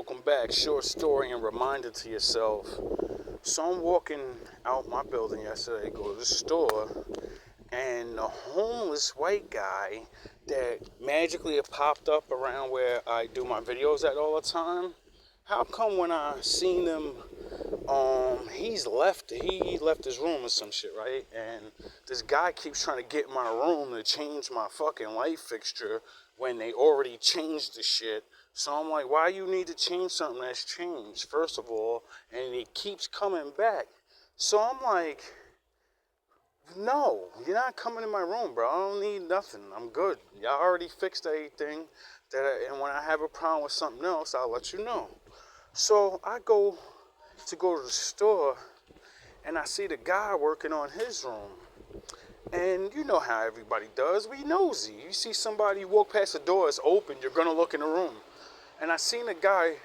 welcome back. Short story and reminder to yourself. So I'm walking out my building yesterday, go to the store, and a homeless white guy that magically had popped up around where I do my videos at all the time. How come when I seen him, he left his room or some shit, right? And this guy keeps trying to get in my room to change my fucking light fixture when they already changed the shit. So I'm like, why you need to change something that's changed, first of all? And he keeps coming back. So I'm like, no, you're not coming in my room, bro. I don't need nothing. I'm good. Y'all already fixed everything. And when I have a problem with something else, I'll let you know. So I go to the store, and I see the guy working on his room. And you know how everybody does. We nosy. You see somebody walk past the door, it's open, you're going to look in the room. And I seen a guy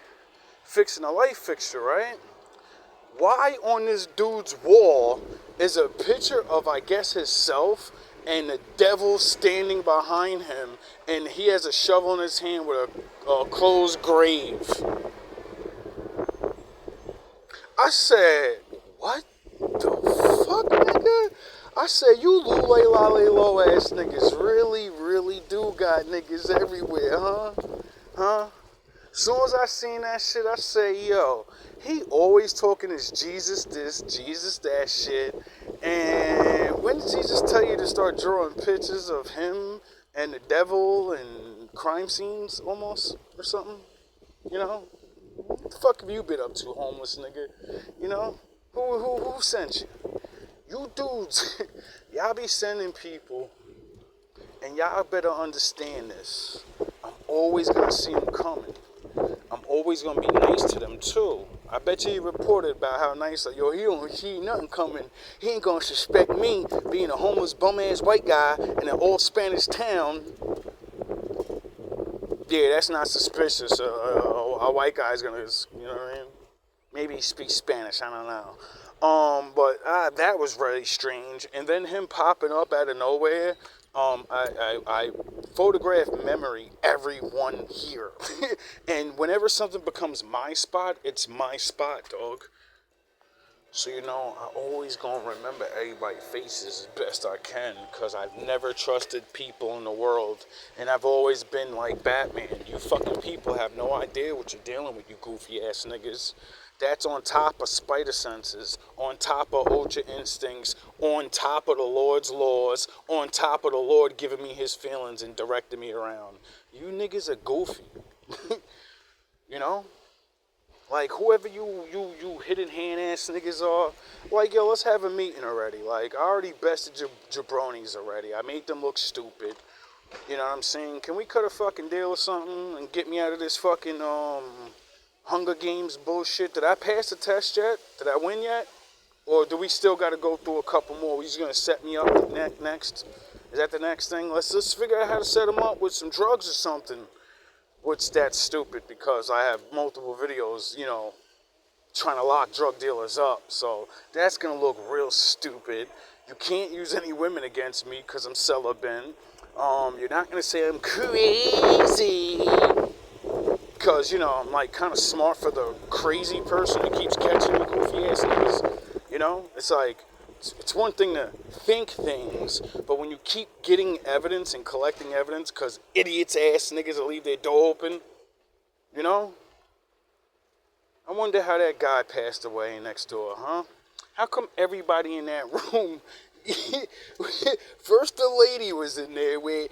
fixing a light fixture, right? Why on this dude's wall is a picture of, I guess, himself and the devil standing behind him, and he has a shovel in his hand with a closed grave. I said, what the fuck, nigga? I said, you lule ass niggas really do got niggas everywhere, huh? Soon as I seen that shit, I say, yo, he always talking this Jesus this, Jesus that shit. And when did Jesus tell you to start drawing pictures of him and the devil and crime scenes almost or something? You know? What the fuck have you been up to, homeless nigga? You know? Who sent you? You dudes, y'all be sending people, and y'all better understand this. I'm always gonna see them coming. I'm always gonna be nice to them too. I bet you he reported about how nice, like, yo, he don't see nothing coming. He ain't gonna suspect me being a homeless bum-ass white guy in an all Spanish town. Yeah, that's not suspicious. A white guy's gonna, you know what I mean? Maybe he speaks Spanish, I don't know. But that was really strange. And then him popping up out of nowhere. I photograph memory everyone here. And whenever something becomes my spot, it's my spot, dog. So, you know, I always gonna remember everybody's faces as best I can, because I've never trusted people in the world, and I've always been like Batman. You fucking people have no idea what you're dealing with, you goofy ass niggas. That's on top of spider senses, on top of ultra instincts, on top of the Lord's laws, on top of the Lord giving me his feelings and directing me around. You niggas are goofy. You know? Like, whoever you hidden hand ass niggas are, like, yo, let's have a meeting already. Like, I already bested jabronis already. I made them look stupid. You know what I'm saying? Can we cut a fucking deal or something and get me out of this fucking, Hunger Games bullshit? Did I pass the test yet? Did I win yet? Or do we still got to go through a couple more? We just going to set me up next? Is that the next thing? Let's figure out how to set them up with some drugs or something. Which that's stupid, because I have multiple videos, you know, trying to lock drug dealers up. So that's going to look real stupid. You can't use any women against me because I'm celibate. You're not going to say I'm crazy, because, you know, I'm like kind of smart for the crazy person who keeps catching me goofy ass niggas. You know, it's like, it's one thing to think things, but when you keep getting evidence and collecting evidence, because idiots ass niggas will leave their door open, you know? I wonder how that guy passed away next door, huh? How come everybody in that room, first the lady was in there with,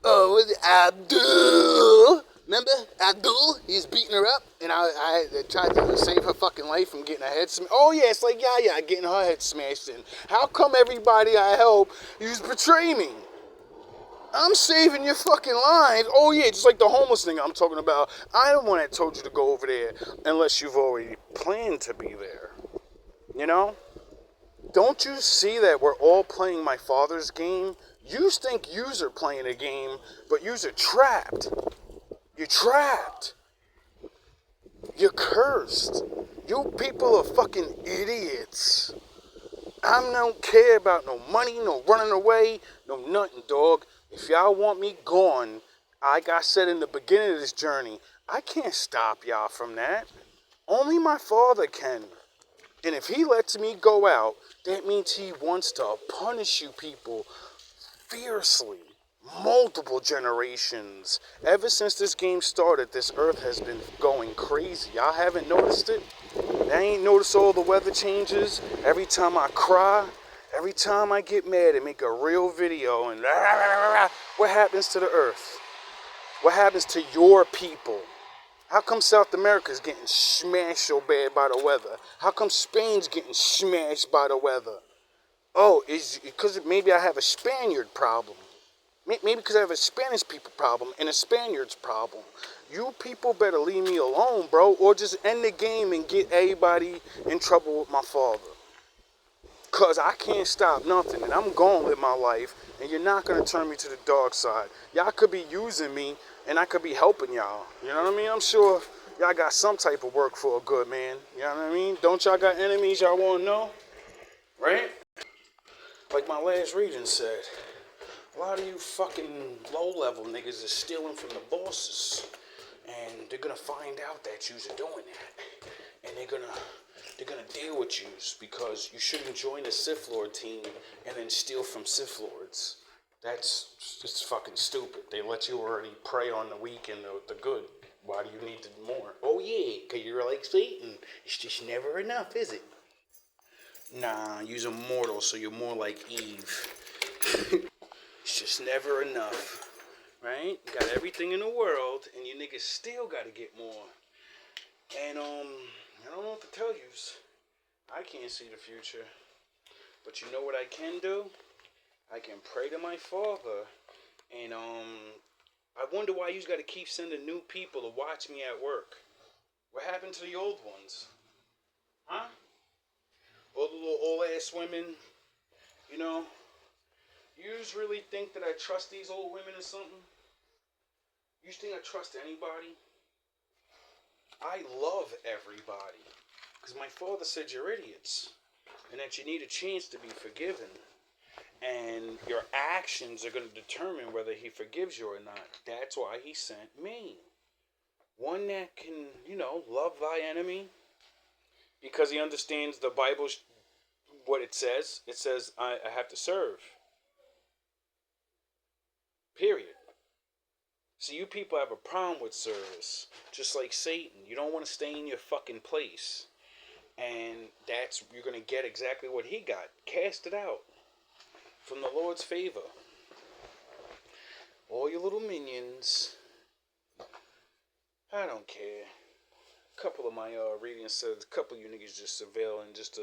was it Abdul? Remember Abdul? He was beating her up, and I tried to save her fucking life from getting her head smashed. Oh yeah, it's like, yeah, getting her head smashed in. How come everybody I help, you betray me? I'm saving your fucking lives. Oh yeah, just like the homeless thing I'm talking about. I don't want to told you to go over there unless you've already planned to be there. You know? Don't you see that we're all playing my father's game? You think yous are playing a game, but yous are trapped. You're trapped. You're cursed. You people are fucking idiots. I don't care about no money, no running away, no nothing, dog. If y'all want me gone, like I said in the beginning of this journey, I can't stop y'all from that. Only my Father can. And if he lets me go out, that means he wants to punish you people fiercely. Multiple generations. Ever since this game started, this earth has been going crazy. Y'all haven't noticed it? I ain't noticed all the weather changes. Every time I cry, every time I get mad and make a real video and what happens to the earth? What happens to your people? How come South America's getting smashed so bad by the weather? How come Spain's getting smashed by the weather? Oh, is because maybe I have a Spaniard problem. Maybe because I have a Spanish people problem and a Spaniards problem. You people better leave me alone, bro, or just end the game and get everybody in trouble with my Father. Because I can't stop nothing, and I'm going to live my life, and you're not going to turn me to the dark side. Y'all could be using me, and I could be helping y'all. You know what I mean? I'm sure y'all got some type of work for a good man. You know what I mean? Don't y'all got enemies y'all want to know? Right? Like my last reading said, a lot of you fucking low-level niggas is stealing from the bosses. And they're going to find out that you're doing that. And they're gonna deal with you because you shouldn't join the Sith Lord team and then steal from Sith Lords. That's just fucking stupid. They let you already prey on the weak and the good. Why do you need more? Oh yeah, because you're like Satan. It's just never enough, is it? Nah, you're immortal, so you're more like Eve. It's just never enough. Right? You got everything in the world, and you niggas still gotta get more. And, I don't know what to tell you. I can't see the future. But you know what I can do? I can pray to my Father. And, I wonder why you gotta keep sending new people to watch me at work. What happened to the old ones? Huh? All the little old-ass women, you know? You really think that I trust these old women or something? You think I trust anybody? I love everybody. Because my Father said you're idiots. And that you need a chance to be forgiven. And your actions are going to determine whether he forgives you or not. That's why he sent me. One that can, love thy enemy. Because he understands the Bible, what it says. It says, I have to serve. Period. See, you people have a problem with service. Just like Satan. You don't want to stay in your fucking place. And you're going to get exactly what he got. Cast it out. From the Lord's favor. All your little minions. I don't care. A couple of my readings said a couple of you niggas just surveilling just to,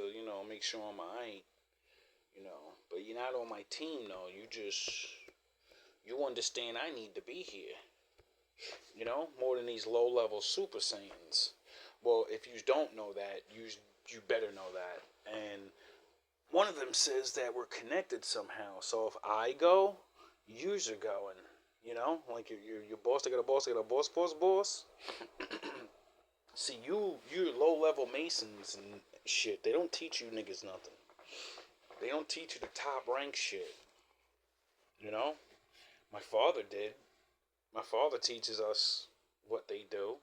make sure I'm alright. But you're not on my team, though. You understand I need to be here. More than these low-level Super Saiyans. Well, if you don't know that, you better know that. And one of them says that we're connected somehow. So if I go, yous are going. Like your boss, they got a boss. See, you're low-level Masons and shit. They don't teach you niggas nothing. They don't teach you the top rank shit. My father did. My father teaches us what they do.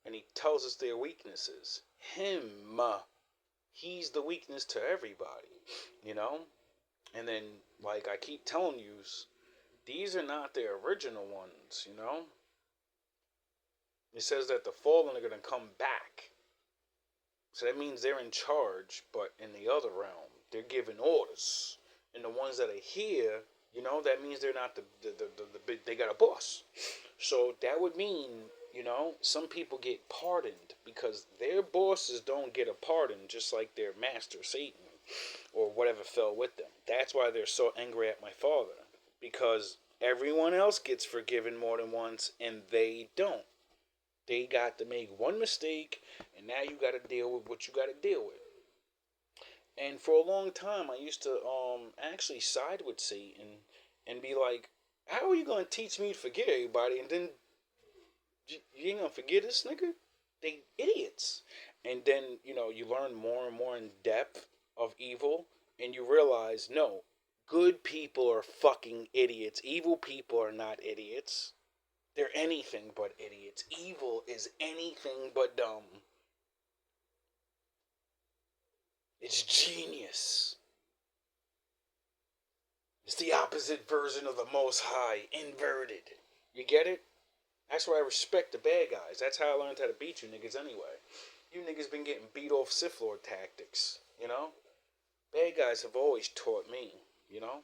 And he tells us their weaknesses. He's the weakness to everybody. And then, like I keep telling you, these are not the original ones, It says that the fallen are going to come back. So that means they're in charge, but in the other realm, they're giving orders. And the ones that are here, that means they're not the big, they got a boss. So that would mean, some people get pardoned because their bosses don't get a pardon, just like their master, Satan, or whatever fell with them. That's why they're so angry at my Father, because everyone else gets forgiven more than once, and they don't. They got to make one mistake, and now you got to deal with what you got to deal with. And for a long time, I used to actually side with Satan and be like, how are you going to teach me to forgive everybody, and then you ain't going to forgive this nigga? They idiots. And then, you learn more and more in depth of evil, and you realize, no, good people are fucking idiots. Evil people are not idiots. They're anything but idiots. Evil is anything but dumb. It's genius. It's the opposite version of the Most High, inverted. You get it? That's why I respect the bad guys. That's how I learned how to beat you niggas anyway. You niggas been getting beat off Sith Lord tactics, you know? Bad guys have always taught me, you know?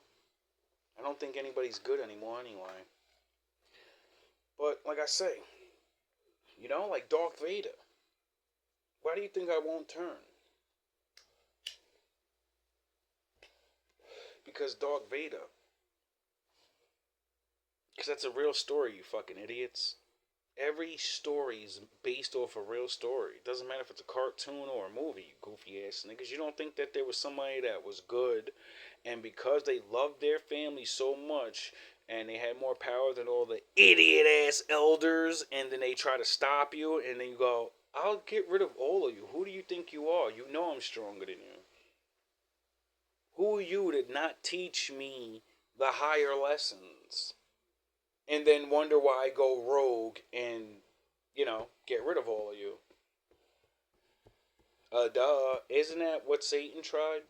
I don't think anybody's good anymore anyway. But, like I say, you know, like Darth Vader. Why do you think I won't turn? Because Darth Vader. Because that's a real story, you fucking idiots. Every story is based off a real story. It doesn't matter if it's a cartoon or a movie, you goofy ass niggas. You don't think that there was somebody that was good, and because they loved their family so much, and they had more power than all the idiot ass elders, and then they try to stop you, and then you go, I'll get rid of all of you. Who do you think you are? You know I'm stronger than you. Who are you to not teach me the higher lessons? And then wonder why I go rogue and, you know, get rid of all of you. Duh. Isn't that what Satan tried?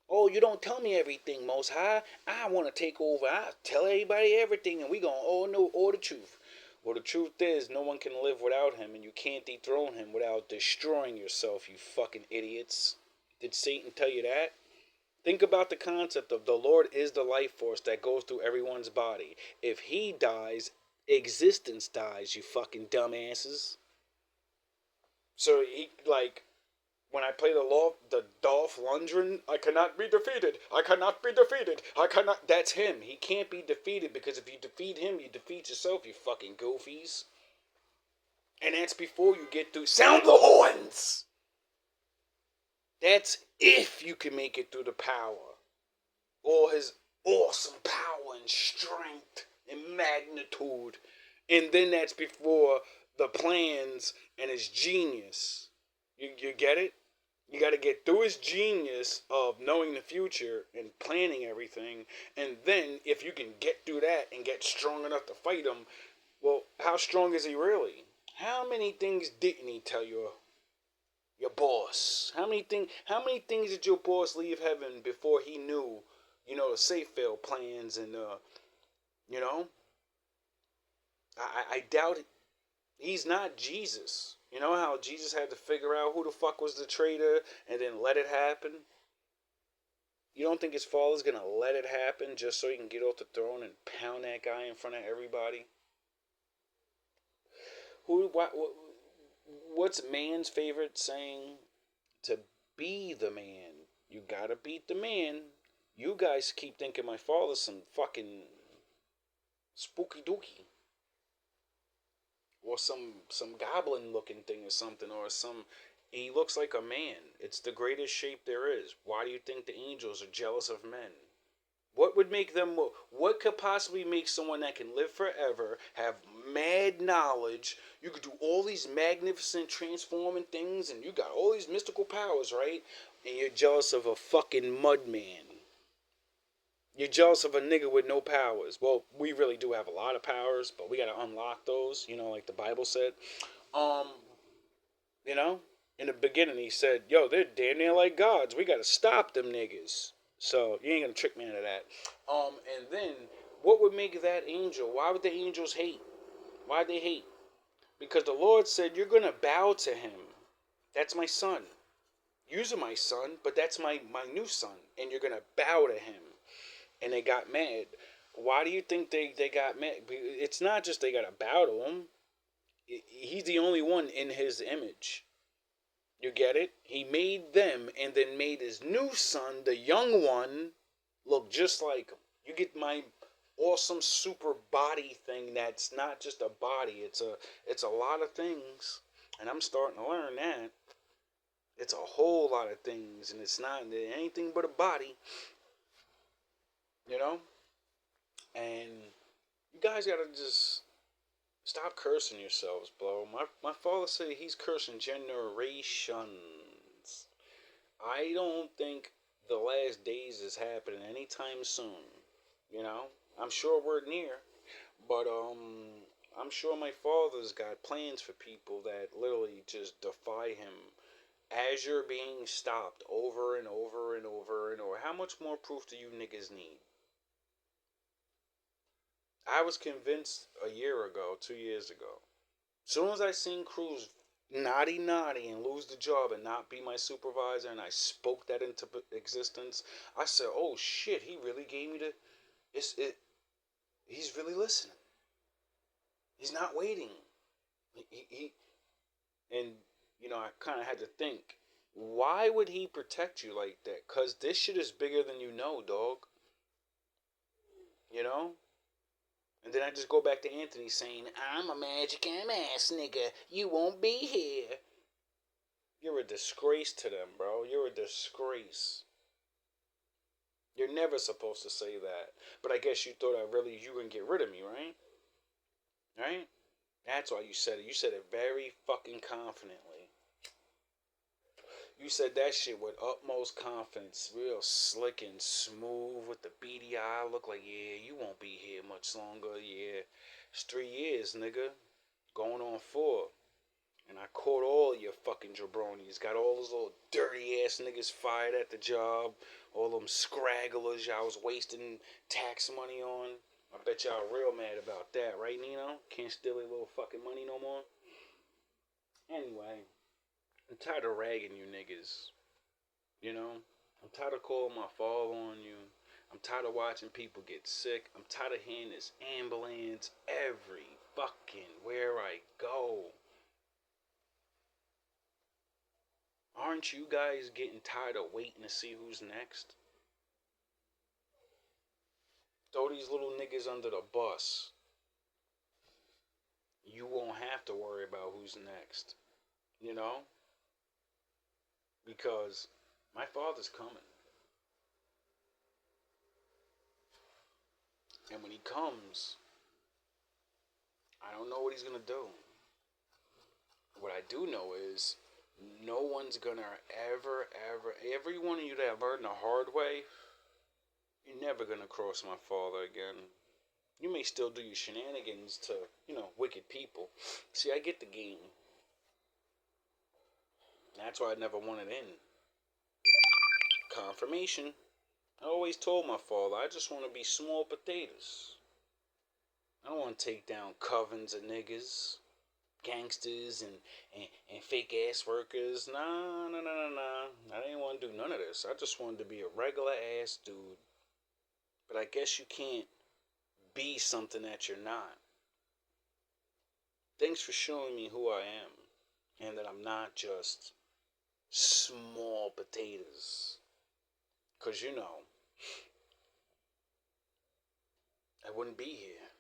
Oh, you don't tell me everything, Most High. I want to take over. I tell everybody everything, and we gonna all know all the truth. Well, the truth is, no one can live without him, and you can't dethrone him without destroying yourself, you fucking idiots. Did Satan tell you that? Think about the concept of the Lord is the life force that goes through everyone's body. If he dies, existence dies, you fucking dumbasses. So he, like, when I play the Dolph Lundgren, I cannot be defeated. I cannot be defeated. I cannot. That's him. He can't be defeated because if you defeat him, you defeat yourself, you fucking goofies. And that's before you get through. Sound the horns! That's if you can make it through the power. All his awesome power and strength and magnitude. And then that's before the plans and his genius. You get it? You got to get through his genius of knowing the future and planning everything. And then if you can get through that and get strong enough to fight him, well, how strong is he really? How many things didn't he tell you? Your boss. How many things did your boss leave heaven before he knew, you know, the safe fail plans and you know? I doubt it. He's not Jesus. You know how Jesus had to figure out who the fuck was the traitor and then let it happen? You don't think his father's gonna let it happen just so he can get off the throne and pound that guy in front of everybody? What's man's favorite saying? To be the man, you gotta beat the man. You guys keep thinking my father's some fucking spooky dookie. Or some goblin looking thing or something, or he looks like a man. It's the greatest shape there is. Why do you think the angels are jealous of men? What would make them, what could possibly make someone that can live forever, have mad knowledge, you could do all these magnificent transforming things, and you got all these mystical powers, right? And you're jealous of a fucking mud man. You're jealous of a nigga with no powers. Well, we really do have a lot of powers, but we gotta unlock those, you know, like the Bible said. You know, in the beginning he said, yo, they're damn near like gods. We gotta stop them niggas. So you ain't gonna trick me into that. And then what would make that angel? Why would the angels hate? Why'd they hate? Because the Lord said, you're gonna bow to him. That's my son. You're my son, but that's my new son. And you're gonna bow to him. And they got mad. Why do you think they got mad? It's not just they gotta bow to him. He's the only one in his image. You get it? He made them and then made his new son, the young one, look just like him. You get my awesome super body thing that's not just a body. It's a lot of things. And I'm starting to learn that. It's a whole lot of things, and it's not anything but a body. You know? And you guys gotta just stop cursing yourselves, bro. My father said he's cursing generations. I don't think the last days is happening anytime soon. You know? I'm sure we're near. But I'm sure my father's got plans for people that literally just defy him as you're being stopped over and over and over and over. How much more proof do you niggas need? I was convinced a year ago, 2 years ago. As soon as I seen Cruz naughty and lose the job and not be my supervisor, and I spoke that into existence, I said, "Oh shit, he really gave me the. It's it. He's really listening. He's not waiting. He and I kind of had to think, why would he protect you like that? Cause this shit is bigger than you know, dog. You know." And then I just go back to Anthony saying, "I'm a magic ass nigga. You won't be here." You're a disgrace to them, bro. You're a disgrace. You're never supposed to say that. But I guess you thought you wouldn't get rid of me, right? Right? That's why you said it. You said it very fucking confidently. You said that shit with utmost confidence. Real slick and smooth with the beady eye. Look like, yeah, you won't be here much longer. Yeah. It's 3 years, nigga. Going on 4. And I caught all your fucking jabronis. Got all those little dirty ass niggas fired at the job. All them scragglers y'all was wasting tax money on. I bet y'all real mad about that, right, Nino? Can't steal their little fucking money no more. Anyway, I'm tired of ragging you niggas. You know? I'm tired of calling my father on you. I'm tired of watching people get sick. I'm tired of hearing this ambulance every fucking where I go. Aren't you guys getting tired of waiting to see who's next? Throw these little niggas under the bus. You won't have to worry about who's next. You know? Because my father's coming. And when he comes, I don't know what he's going to do. What I do know is no one's going to every one of you that learned the hard way, you're never going to cross my father again. You may still do your shenanigans to, wicked people. See, I get the game. That's why I never wanted in. Confirmation. I always told my father, I just want to be small potatoes. I don't want to take down covens of niggas, gangsters, and fake ass workers. Nah. I didn't want to do none of this. I just wanted to be a regular ass dude. But I guess you can't be something that you're not. Thanks for showing me who I am. And that I'm not just small potatoes. Because I wouldn't be here.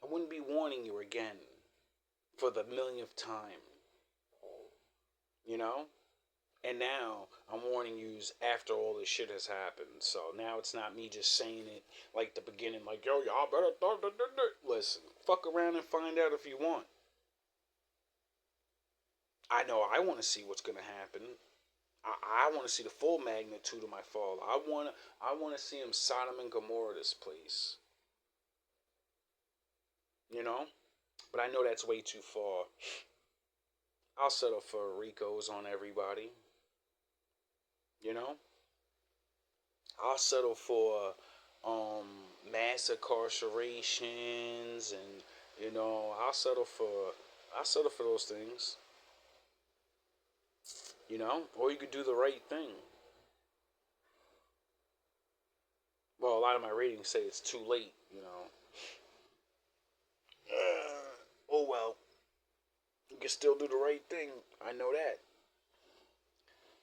I wouldn't be warning you again for the millionth time. And now I'm warning you after all this shit has happened. So now it's not me just saying it like the beginning, like, yo, y'all better listen, fuck around and find out if you want. I know I want to see what's gonna happen. I want to see the full magnitude of my fall. I want to see him Sodom and Gomorrah this place. But I know that's way too far. I'll settle for Ricos on everybody. I'll settle for mass incarcerations, and I'll settle for those things. Or you could do the right thing. Well, a lot of my ratings say it's too late. Oh well. You can still do the right thing. I know that.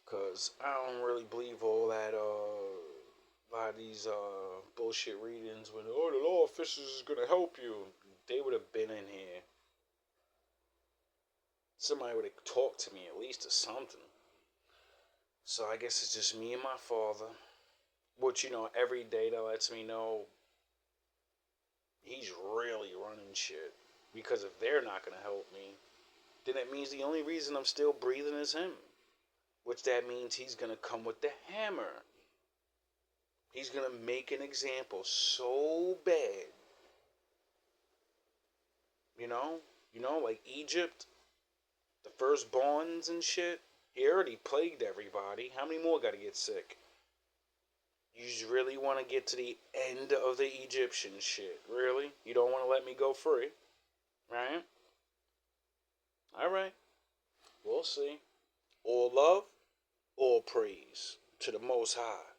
Cause I don't really believe all that a lot of these bullshit readings when the law officers is gonna help you. They would have been in here. Somebody would have talked to me at least or something. So I guess it's just me and my father. Which, every day that lets me know he's really running shit. Because if they're not gonna help me, then it means the only reason I'm still breathing is him. Which that means he's going to come with the hammer. He's going to make an example so bad You know? Like Egypt, the firstborns and shit. He already plagued everybody. How many more gotta get sick? You just really want to get to the end of the Egyptian shit. Really? You don't want to let me go free? Right? Alright. We'll see. All love, all praise to the Most High.